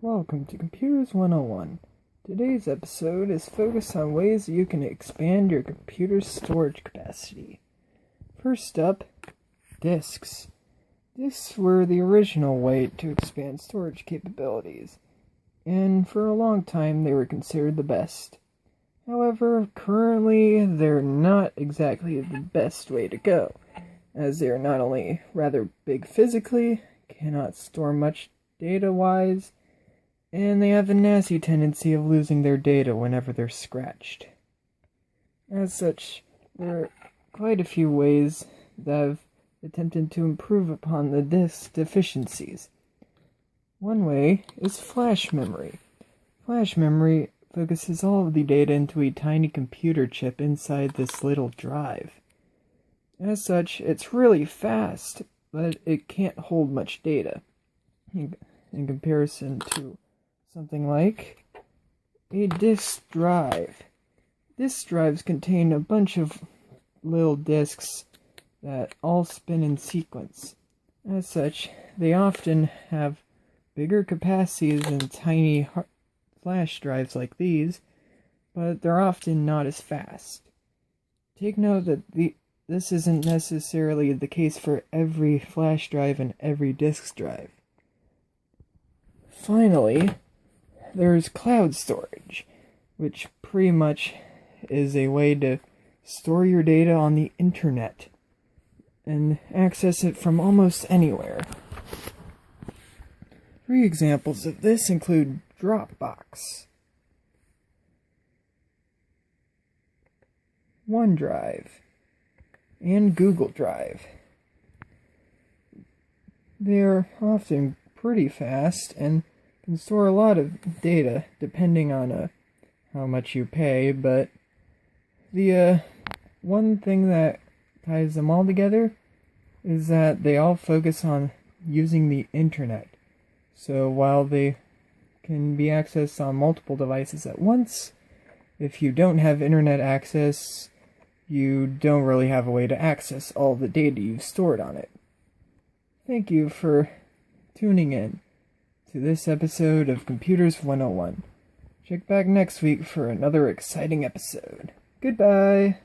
Welcome to Computers 101. Today's episode is focused on ways you can expand your computer's storage capacity. First up, disks. Disks were the original way to expand storage capabilities, and for a long time they were considered the best. However, currently they're not exactly the best way to go, as they are not only rather big physically, cannot store much data-wise, and they have a nasty tendency of losing their data whenever they're scratched. As such, there are quite a few ways that have attempted to improve upon the disk deficiencies. One way is flash memory. Flash memory focuses all of the data into a tiny computer chip inside this little drive. As such, it's really fast, but it can't hold much data in comparison to something like a disk drive. Disk drives contain a bunch of little disks that all spin in sequence. As such, they often have bigger capacities than tiny flash drives like these, but they're often not as fast. Take note that this isn't necessarily the case for every flash drive and every disk drive. Finally, there's cloud storage, which pretty much is a way to store your data on the internet and access it from almost anywhere. Three examples of this include Dropbox, OneDrive, and Google Drive. They're often pretty fast and can store a lot of data depending on how much you pay, but the one thing that ties them all together is that they all focus on using the internet. So while they can be accessed on multiple devices at once, if you don't have internet access, you don't really have a way to access all the data you've stored on it. Thank you for tuning in to this episode of Computers 101. Check back next week for another exciting episode. Goodbye!